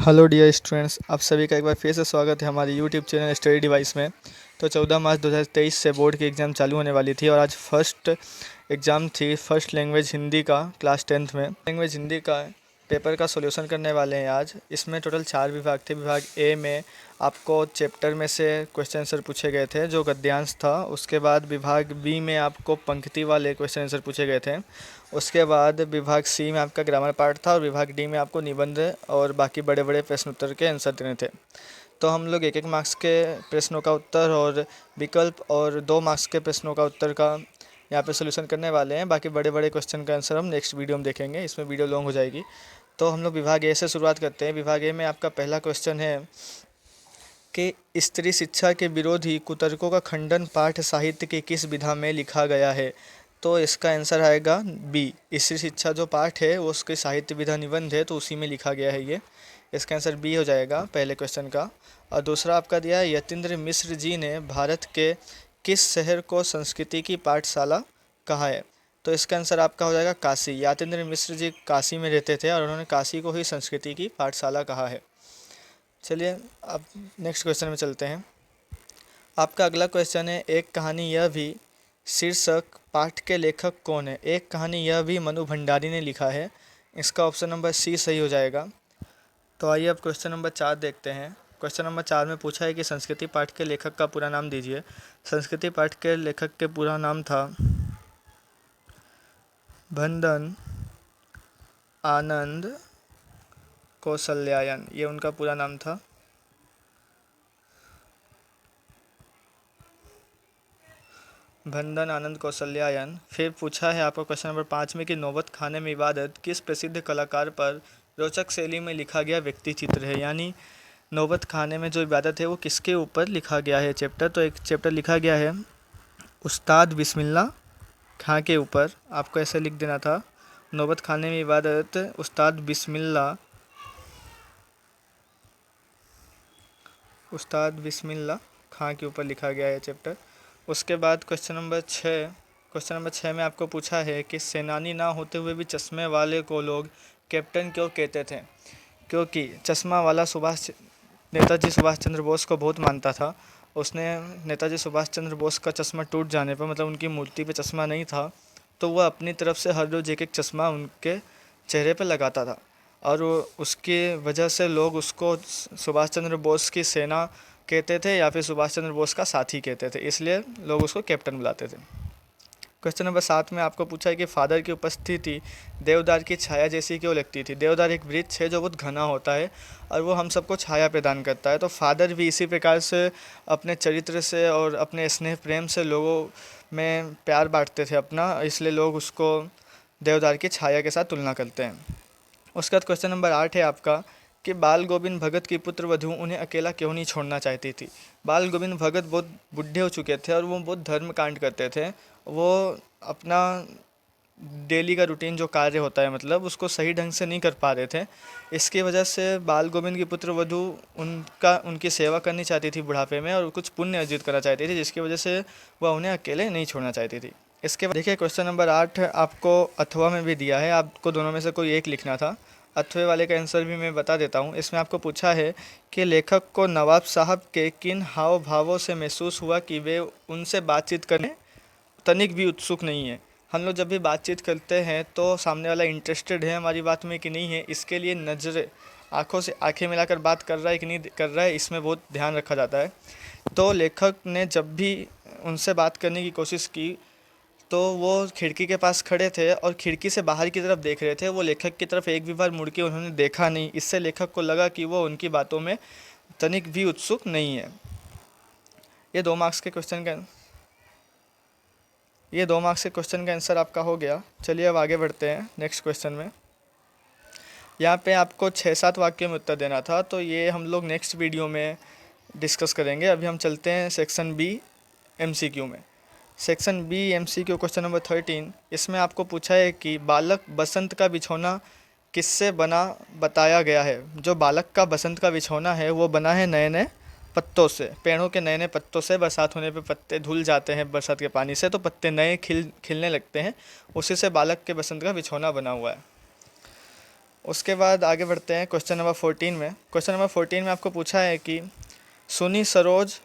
Hello dear students, आप सभी का एक बार फिर से स्वागत है हमारे यूट्यूब चैनल स्टडी डिवाइस में। तो 14 मार्च 2023 से बोर्ड की एग्ज़ाम चालू होने वाली थी और आज फर्स्ट एग्ज़ाम थी फर्स्ट लैंग्वेज हिंदी का क्लास 10th में। लैंग्वेज हिंदी का पेपर का सॉल्यूशन करने वाले हैं आज। इसमें टोटल 4 विभाग थे। विभाग ए में आपको चैप्टर में से क्वेश्चन आंसर पूछे गए थे जो गद्यांश था। उसके बाद विभाग बी में आपको पंक्ति वाले क्वेश्चन आंसर पूछे गए थे। उसके बाद विभाग सी में आपका ग्रामर पार्ट था और विभाग डी में आपको निबंध और बाकी बड़े बड़े प्रश्न उत्तर के आंसर देने थे। तो हम लोग 1-1 मार्क्स के प्रश्नों का उत्तर और विकल्प और 2 मार्क्स के प्रश्नों का उत्तर का यहाँ पे सोल्यूशन करने वाले हैं। बाकी बड़े बड़े क्वेश्चन का आंसर हम नेक्स्ट वीडियो में देखेंगे, इसमें वीडियो लॉन्ग हो जाएगी। तो हम लोग विभाग ए से शुरुआत करते हैं। विभाग ए में आपका पहला क्वेश्चन है कि स्त्री शिक्षा के विरोधी कुतर्कों का खंडन पाठ साहित्य की किस विधा में लिखा गया है। तो इसका आंसर आएगा बी। स्त्री शिक्षा जो पाठ है वो उसके साहित्य विधा निबंध है, तो उसी में लिखा गया है ये। इसका आंसर बी हो जाएगा पहले क्वेश्चन का। और दूसरा आपका दिया है यतीन्द्र मिश्र जी ने भारत के किस शहर को संस्कृति की पाठशाला कहा है। तो इसका आंसर आपका हो जाएगा काशी। यतीन्द्र मिश्र जी काशी में रहते थे और उन्होंने काशी को ही संस्कृति की पाठशाला कहा है। चलिए अब नेक्स्ट क्वेश्चन में चलते हैं। आपका अगला क्वेश्चन है एक कहानी यह भी शीर्षक पाठ के लेखक कौन है। एक कहानी यह भी मनु भंडारी ने लिखा है। इसका ऑप्शन नंबर सी सही हो जाएगा। तो आइए अब क्वेश्चन नंबर 4 देखते हैं। क्वेश्चन नंबर 4 में पूछा है कि संस्कृति पाठ के लेखक का पूरा नाम दीजिए। संस्कृति पाठ के लेखक के पूरा नाम था भंदन आनंद कौशल्यायन, ये उनका पूरा नाम था। भंदन आनंद कौशल्यायन। फिर पूछा है आपको क्वेश्चन नंबर 5 में कि नौबत खाने में इबादत किस प्रसिद्ध कलाकार पर रोचक शैली में लिखा गया व्यक्ति चित्र है। यानी नौबत खाने में जो इबादत है वो किसके ऊपर लिखा गया है चैप्टर। तो एक चैप्टर लिखा गया है उस्ताद बिस्मिल्ला खां के ऊपर। आपको ऐसे लिख देना था, नौबत खाने में इबादत उस्ताद बिस्मिल्ला खां के ऊपर लिखा गया है चैप्टर। उसके बाद क्वेश्चन नंबर 6 में आपको पूछा है कि सेनानी ना होते हुए भी चश्मे वाले को लोग कैप्टन क्यों कहते थे। क्योंकि चश्मा वाला नेताजी सुभाष चंद्र बोस को बहुत मानता था। उसने नेताजी सुभाष चंद्र बोस का चश्मा टूट जाने पर, मतलब उनकी मूर्ति पे चश्मा नहीं था, तो वह अपनी तरफ से हर रोज एक एक चश्मा उनके चेहरे पर लगाता था और उसकी वजह से लोग उसको सुभाष चंद्र बोस की सेना कहते थे या फिर सुभाष चंद्र बोस का साथी कहते थे, इसलिए लोग उसको कैप्टन बुलाते थे। क्वेश्चन नंबर 7 में आपको पूछा है कि फादर की उपस्थिति देवदार की छाया जैसी क्यों लगती थी। देवदार एक वृक्ष है जो बहुत घना होता है और वो हम सबको छाया प्रदान करता है। तो फादर भी इसी प्रकार से अपने चरित्र से और अपने स्नेह प्रेम से लोगों में प्यार बांटते थे अपना, इसलिए लोग उसको देवदार की छाया के साथ तुलना करते हैं। उसके बाद क्वेश्चन नंबर 8 है आपका कि बाल गोविंद भगत की पुत्र वधू उन्हें अकेला क्यों नहीं छोड़ना चाहती थी। बाल गोविंद भगत बहुत बूढ़े हो चुके थे और वो बहुत धर्म कांड करते थे। वो अपना डेली का रूटीन जो कार्य होता है, मतलब उसको सही ढंग से नहीं कर पा रहे थे। इसकी वजह से बाल गोविंद की पुत्र वधू उनकी सेवा करनी चाहती थी बुढ़ापे में और कुछ पुण्य अर्जित करना चाहती थी, जिसकी वजह से वह उन्हें अकेले नहीं छोड़ना चाहती थी। इसके बाद देखिए क्वेश्चन नंबर 8 आपको अथवा में भी दिया है, आपको दोनों में से कोई एक लिखना था। अथवे वाले का आंसर भी मैं बता देता हूँ। इसमें आपको पूछा है कि लेखक को नवाब साहब के किन हाव भावों से महसूस हुआ कि वे उनसे बातचीत करने तनिक भी उत्सुक नहीं है। हम लोग जब भी बातचीत करते हैं तो सामने वाला इंटरेस्टेड है हमारी बात में कि नहीं है, इसके लिए नज़र आँखों से आंखें मिलाकर बात कर रहा है कि नहीं कर रहा है, इसमें बहुत ध्यान रखा जाता है। तो लेखक ने जब भी उनसे बात करने की कोशिश की तो वो खिड़की के पास खड़े थे और खिड़की से बाहर की तरफ देख रहे थे। वो लेखक की तरफ एक भी बार मुड़ के उन्होंने देखा नहीं। इससे लेखक को लगा कि वो उनकी बातों में तनिक भी उत्सुक नहीं है। ये 2 मार्क्स के क्वेश्चन का आंसर आपका हो गया। चलिए अब आगे बढ़ते हैं नेक्स्ट क्वेश्चन में। यहाँ पे आपको 6-7 वाक्यों में उत्तर देना था, तो ये हम लोग नेक्स्ट वीडियो में डिस्कस करेंगे। अभी हम चलते हैं सेक्शन बी MCQ में। Section B MCQ question number 13। इसमें आपको पूछा है कि बालक बसंत का बिछौना किससे बना बताया गया है। जो बालक का बसंत का बिछौना है वो बना है नए नए पत्तों से, पेड़ों के नए नए पत्तों से। बरसात होने पे पत्ते धुल जाते हैं बरसात के पानी से, तो पत्ते नए खिलने लगते हैं, उसी से बालक के बसंत का बिछौना बना हुआ है। उसके बाद आगे बढ़ते हैं क्वेश्चन नंबर 14 में। क्वेश्चन नंबर 14 में आपको पूछा है कि सुनी सरोज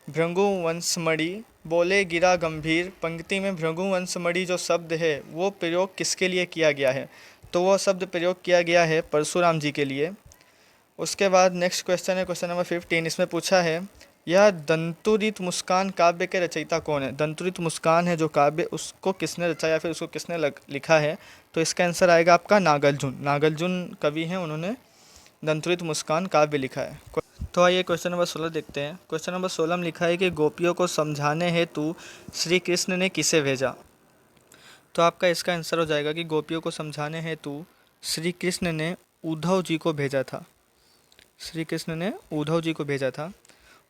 भृगुवंशमणि बोले गिरा गंभीर, पंक्ति में भृगुवंशमणि जो शब्द है वो प्रयोग किसके लिए किया गया है? तो वो शब्द प्रयोग किया गया है परशुराम जी के लिए। उसके बाद नेक्स्ट क्वेश्चन है क्वेश्चन नंबर 15। इसमें पूछा है यह दंतुरित मुस्कान काव्य के रचयिता कौन है? दंतुरित मुस्कान है जो काव्य, उसको किसने रचा या फिर उसको किसने लिखा है? तो इसका आंसर आएगा आपका नागार्जुन। नागार्जुन कवि हैं, उन्होंने दंतुरित मुस्कान काव्य लिखा है। तो आइए क्वेश्चन नंबर 16 देखते हैं। क्वेश्चन नंबर 16 में लिखा है कि गोपियों को समझाने हेतु श्री कृष्ण ने किसे भेजा? तो आपका इसका आंसर हो जाएगा कि गोपियों को समझाने हेतु श्री कृष्ण ने उद्धव जी को भेजा था। श्री कृष्ण ने उद्धव जी को भेजा था।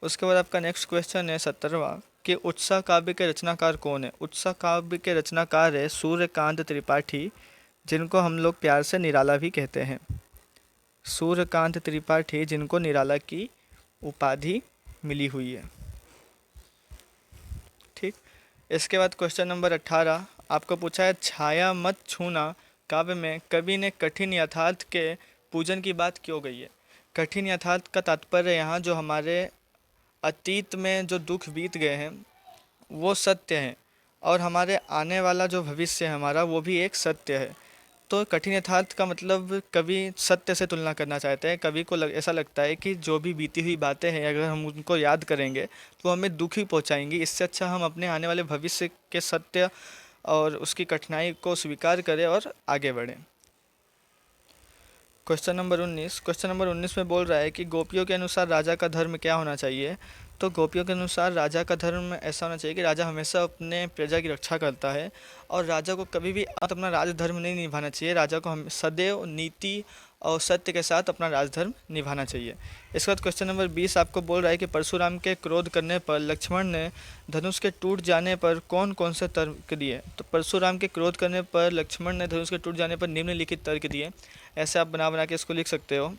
उसके बाद आपका नेक्स्ट क्वेश्चन है 17वां कि उत्साह काव्य के रचनाकार कौन है? उत्साह काव्य के रचनाकार है सूर्यकांत त्रिपाठी, जिनको हम लोग प्यार से निराला भी कहते हैं। सूर्यकांत त्रिपाठी, जिनको निराला की उपाधि मिली हुई है। ठीक। इसके बाद क्वेश्चन नंबर 18 आपको पूछा है छाया मत छूना काव्य में कवि ने कठिन यथार्थ के पूजन की बात क्यों गई है? कठिन यथार्थ का तात्पर्य यहाँ जो हमारे अतीत में जो दुख बीत गए हैं वो सत्य हैं, और हमारे आने वाला जो भविष्य है हमारा वो भी एक सत्य है। तो कठिन यथार्थ का मतलब कवि सत्य से तुलना करना चाहते हैं। कवि को ऐसा लगता है कि जो भी बीती हुई बातें हैं अगर हम उनको याद करेंगे तो हमें दुख ही पहुंचाएंगी। इससे अच्छा हम अपने आने वाले भविष्य के सत्य और उसकी कठिनाई को स्वीकार करें और आगे बढ़ें। Question number 19। क्वेश्चन नंबर 19 में बोल रहा है कि गोपियों के अनुसार राजा का धर्म क्या होना चाहिए? तो गोपियों के अनुसार राजा का धर्म ऐसा होना चाहिए कि राजा हमेशा अपने प्रजा की रक्षा करता है, और राजा को कभी भी अपना राजधर्म नहीं निभाना चाहिए। राजा को हम सदैव नीति और सत्य के साथ अपना राजधर्म निभाना चाहिए। इसके बाद क्वेश्चन नंबर 20 आपको बोल रहा है कि परशुराम के क्रोध करने पर लक्ष्मण ने धनुष के टूट जाने पर कौन कौन से तर्क दिए? तो परशुराम के क्रोध करने पर लक्ष्मण ने धनुष के टूट जाने पर निम्नलिखित तर्क दिए। ऐसे आप बना बना के इसको लिख सकते हो।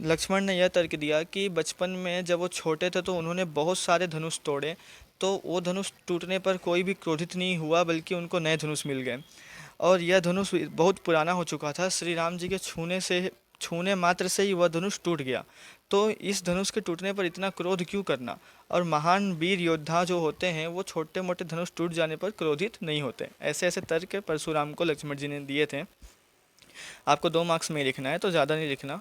लक्ष्मण ने यह तर्क दिया कि बचपन में जब वो छोटे थे तो उन्होंने बहुत सारे धनुष तोड़े, तो वो धनुष टूटने पर कोई भी क्रोधित नहीं हुआ, बल्कि उनको नए धनुष मिल गए, और यह धनुष बहुत पुराना हो चुका था। श्री राम जी के छूने मात्र से ही वह धनुष टूट गया। तो इस धनुष के टूटने पर इतना क्रोध क्यों करना? और महान वीर योद्धा जो होते हैं वो छोटे मोटे धनुष टूट जाने पर क्रोधित नहीं होते। ऐसे ऐसे तर्क परशुराम को लक्ष्मण जी ने दिए थे। आपको 2 मार्क्स में ही लिखना है, तो ज़्यादा नहीं लिखना।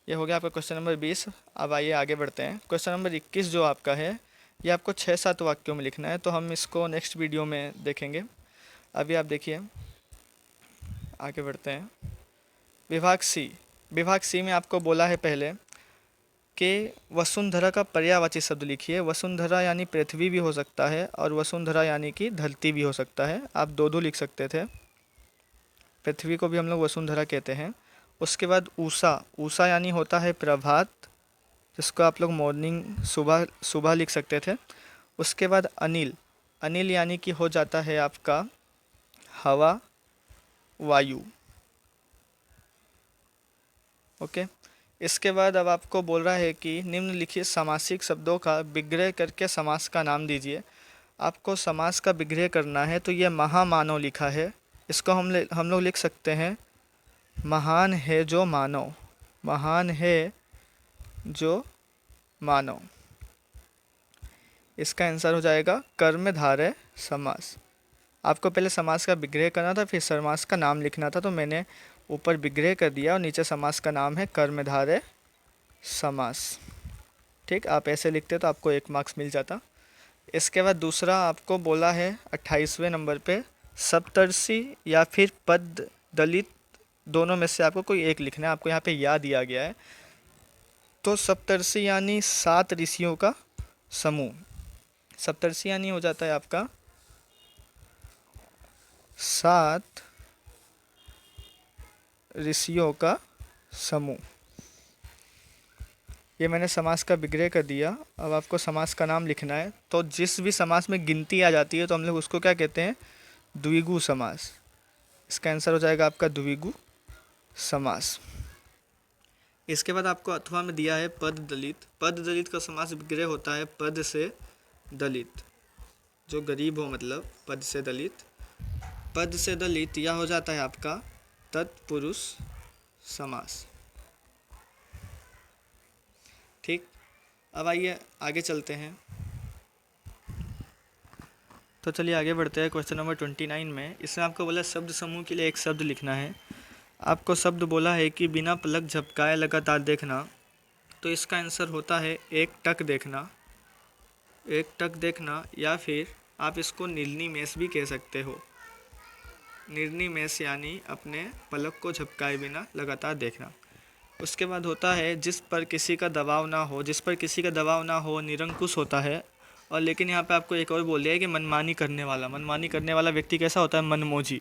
ये हो गया आपका क्वेश्चन नंबर 20। अब आइए आगे बढ़ते हैं। क्वेश्चन नंबर 21 जो आपका है ये आपको 6-7 वाक्यों में लिखना है, तो हम इसको नेक्स्ट वीडियो में देखेंगे। अभी आप देखिए, आगे बढ़ते हैं। विभाग सी में आपको बोला है पहले कि वसुंधरा का पर्यायवाची शब्द लिखिए। वसुंधरा यानी पृथ्वी भी हो सकता है, और वसुंधरा यानी कि धरती भी हो सकता है। आप दो लिख सकते थे। पृथ्वी को भी हम लोग वसुंधरा कहते हैं। उसके बाद ऊषा यानी होता है प्रभात, जिसको आप लोग मॉर्निंग सुबह लिख सकते थे। उसके बाद अनिल यानी कि हो जाता है आपका हवा, वायु। ओके। इसके बाद अब आपको बोल रहा है कि निम्नलिखित समासिक शब्दों का विग्रह करके समास का नाम दीजिए। आपको समास का विग्रह करना है, तो ये महामानव लिखा है, इसको हम लोग लिख सकते हैं महान है जो मानव। महान है जो मानव। इसका आंसर हो जाएगा कर्मधारय समास। आपको पहले समास का विग्रह करना था, फिर समास का नाम लिखना था, तो मैंने ऊपर विग्रह कर दिया और नीचे समास का नाम है कर्मधारय समास। ठीक, आप ऐसे लिखते तो आपको 1 मार्क्स मिल जाता। इसके बाद दूसरा आपको बोला है 28वें नंबर पे सप्तर्षि या फिर पद दलित, दोनों में से आपको कोई एक लिखना है। आपको यहाँ पे याद दिया गया है। तो सप्तर्षि यानी 7 ऋषियों का समूह। सप्तर्षि यानी हो जाता है आपका 7 ऋषियों का समूह। ये मैंने समास का विग्रह कर दिया। अब आपको समास का नाम लिखना है। तो जिस भी समास में गिनती आ जाती है तो हम लोग उसको क्या कहते हैं? द्विगु समास। इसका आंसर हो जाएगा आपका द्विगु समास। इसके बाद आपको अथवा में दिया है पद दलित। पद दलित का समास विग्रह होता है पद से दलित, जो गरीब हो, मतलब पद से दलित। पद से दलित यह हो जाता है आपका तत्पुरुष समास। ठीक, अब आइए आगे चलते हैं। तो चलिए आगे बढ़ते हैं क्वेश्चन नंबर 29 में। इसमें आपको बोला शब्द समूह के लिए एक शब्द लिखना है। आपको शब्द बोला है कि बिना पलक झपकाए लगातार देखना, तो इसका आंसर होता है एक टक देखना। एक टक देखना, या फिर आप इसको निर्निमेष भी कह सकते हो। निर्निमेष यानी अपने पलक को झपकाए बिना लगातार देखना। उसके बाद होता है जिस पर किसी का दबाव ना हो। जिस पर किसी का दबाव ना हो निरंकुश होता है। और लेकिन यहाँ पे आपको एक और बोल दिया है कि मनमानी करने वाला। मनमानी करने वाला व्यक्ति कैसा होता है? मनमोजी।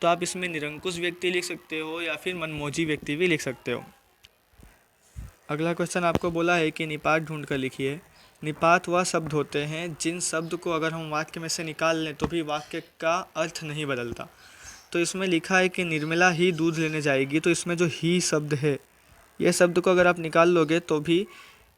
तो आप इसमें निरंकुश व्यक्ति लिख सकते हो या फिर मनमोजी व्यक्ति भी लिख सकते हो। अगला क्वेश्चन आपको बोला है कि निपात ढूंढ कर लिखिए। निपात वह शब्द होते हैं जिन शब्द को अगर हम वाक्य में से निकाल लें तो भी वाक्य का अर्थ नहीं बदलता। तो इसमें लिखा है कि निर्मला ही दूध लेने जाएगी, तो इसमें जो ही शब्द है, यह शब्द को अगर आप निकाल लोगे तो भी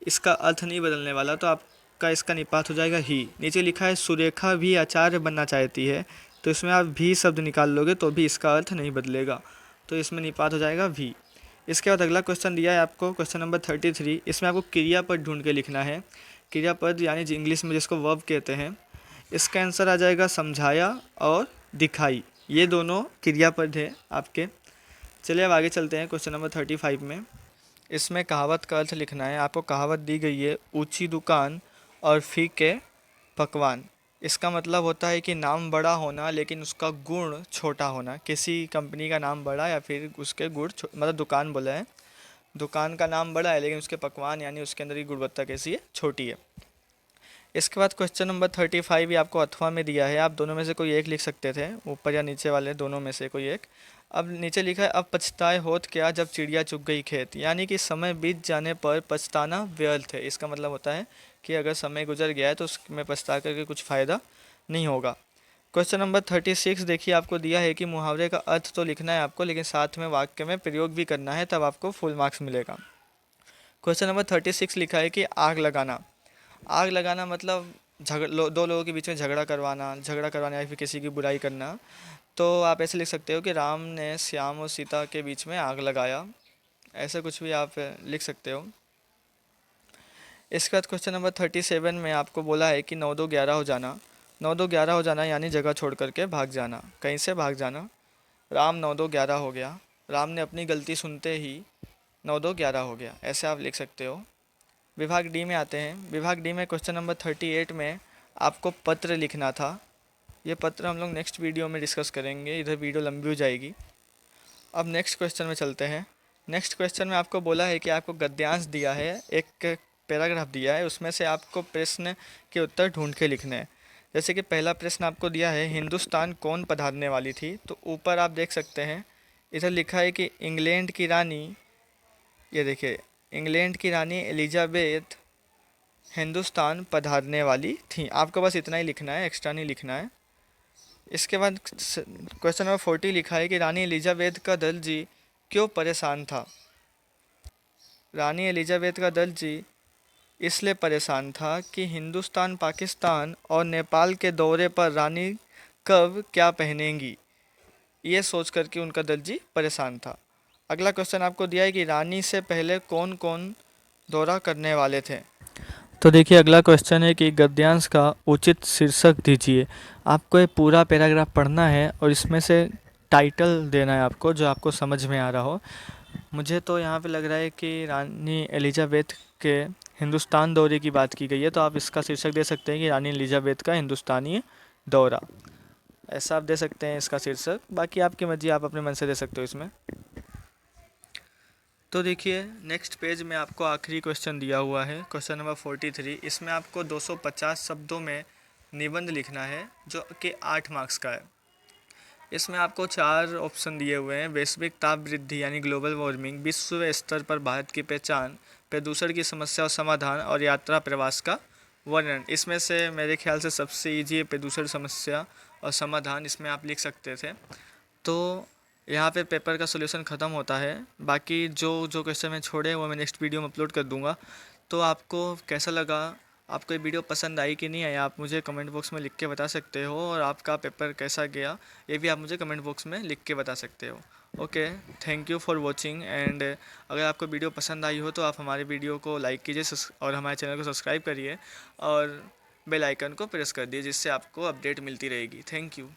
इसका अर्थ नहीं बदलने वाला, तो आपका इसका निपात हो जाएगा ही। नीचे लिखा है सुरेखा भी आचार्य बनना चाहती है, तो इसमें आप भी शब्द निकाल लोगे तो भी इसका अर्थ नहीं बदलेगा, तो इसमें निपात हो जाएगा भी। इसके बाद अगला क्वेश्चन दिया है आपको, क्वेश्चन नंबर 33। इसमें आपको क्रियापद ढूंढ के लिखना है। क्रियापद यानी इंग्लिश में जिसको वर्ब कहते हैं। इसका आंसर आ जाएगा समझाया और दिखाई। ये दोनों क्रियापद है आपके। चलिए अब आगे चलते हैं क्वेश्चन नंबर 35 में। इसमें कहावत का अर्थ लिखना है। आपको कहावत दी गई है ऊंची दुकान और फीके पकवान। इसका मतलब होता है कि नाम बड़ा होना लेकिन उसका गुण छोटा होना। किसी कंपनी का नाम बड़ा या फिर उसके गुण मतलब दुकान बोला है, दुकान का नाम बड़ा है लेकिन उसके पकवान यानी उसके अंदर की गुणवत्ता कैसी है? छोटी है। इसके बाद क्वेश्चन नंबर 35 भी आपको अथवा में दिया है। आप दोनों में से कोई एक लिख सकते थे, ऊपर या नीचे वाले दोनों में से कोई एक। अब नीचे लिखा है अब पछताए होत क्या जब चिड़िया चुग गई खेत, यानी कि समय बीत जाने पर पछताना व्यर्थ है। इसका मतलब होता है कि अगर समय गुजर गया है तो उसमें पछता करके कुछ फ़ायदा नहीं होगा। क्वेश्चन नंबर 36 देखिए, आपको दिया है कि मुहावरे का अर्थ तो लिखना है आपको, लेकिन साथ में वाक्य में प्रयोग भी करना है, तब आपको फुल मार्क्स मिलेगा। क्वेश्चन नंबर 36 लिखा है कि आग लगाना। आग लगाना मतलब दो लोगों के बीच में झगड़ा करवाना या फिर किसी की बुराई करना। तो आप ऐसे लिख सकते हो कि राम ने श्याम और सीता के बीच में आग लगाया। ऐसा कुछ भी आप लिख सकते हो। इसके बाद क्वेश्चन नंबर 37 में आपको बोला है कि 9-2-11 हो जाना। 9-2-11 हो जाना यानी जगह छोड़ करके भाग जाना, कहीं से भाग जाना। राम 9-2-11 हो गया। राम ने अपनी गलती सुनते ही 9-2-11 हो गया, ऐसे आप लिख सकते हो। विभाग डी में आते हैं। विभाग डी में क्वेश्चन नंबर 38 में आपको पत्र लिखना था। ये पत्र हम लोग नेक्स्ट वीडियो में डिस्कस करेंगे, इधर वीडियो लंबी हो जाएगी। अब नेक्स्ट क्वेश्चन में चलते हैं। नेक्स्ट क्वेश्चन में आपको बोला है कि आपको गद्यांश दिया है, एक पैराग्राफ दिया है, उसमें से आपको प्रश्न के उत्तर ढूंढ के लिखने हैं। जैसे कि पहला प्रश्न आपको दिया है हिंदुस्तान कौन पधारने वाली थी, तो ऊपर आप देख सकते हैं इधर लिखा है कि इंग्लैंड की रानी, ये देखिए इंग्लैंड की रानी एलिजाबेथ हिंदुस्तान पधारने वाली थी। आपको बस इतना ही लिखना है, एक्स्ट्रा नहीं लिखना है। इसके बाद क्वेश्चन नंबर 40 लिखा है कि रानी एलिजाबेथ का दलजी क्यों परेशान था। रानी एलिजाबेथ का दलजी इसलिए परेशान था कि हिंदुस्तान, पाकिस्तान और नेपाल के दौरे पर रानी कब क्या पहनेंगी, ये सोच कर के उनका दलजी परेशान था। अगला क्वेश्चन आपको दिया है कि रानी से पहले कौन कौन दौरा करने वाले थे। तो देखिए अगला क्वेश्चन है कि गद्यांश का उचित शीर्षक दीजिए। आपको ये पूरा पैराग्राफ पढ़ना है और इसमें से टाइटल देना है आपको जो आपको समझ में आ रहा हो। मुझे तो यहाँ पे लग रहा है कि रानी एलिजाबेथ के हिंदुस्तान दौरे की बात की गई है, तो आप इसका शीर्षक दे सकते हैं कि रानी एलिजाबेथ का हिंदुस्तानी दौरा, ऐसा आप दे सकते हैं इसका शीर्षक। बाकी आपकी मर्जी, आप अपने मन से दे सकते हो इसमें। तो देखिए नेक्स्ट पेज में आपको आखिरी क्वेश्चन दिया हुआ है, क्वेश्चन नंबर 43। इसमें आपको 250 शब्दों में निबंध लिखना है जो कि 8 मार्क्स का है। इसमें आपको 4 ऑप्शन दिए हुए हैं। वैश्विक ताप वृद्धि यानी ग्लोबल वार्मिंग, विश्व स्तर पर भारत की पहचान, प्रदूषण की समस्या और समाधान, और यात्रा प्रवास का वर्णन। इसमें से मेरे ख्याल से सबसे ईजी है प्रदूषण, समस्या और समाधान, इसमें आप लिख सकते थे। तो यहाँ पे पेपर का सॉल्यूशन ख़त्म होता है। बाकी जो जो क्वेश्चन मैं छोड़े वो मैं नेक्स्ट वीडियो में अपलोड कर दूँगा। तो आपको कैसा लगा आपको ये वीडियो पसंद आई कि नहीं आई, आप मुझे कमेंट बॉक्स में लिख के बता सकते हो, और आपका पेपर कैसा गया ये भी आप मुझे कमेंट बॉक्स में लिख के बता सकते हो। Okay, thank you for watching. And अगर आपको वीडियो पसंद आई हो तो आप हमारे वीडियो को लाइक कीजिए और हमारे चैनल को सब्सक्राइब करिए और बेल आइकन को प्रेस कर दिए, जिससे आपको अपडेट मिलती रहेगी। Thank you.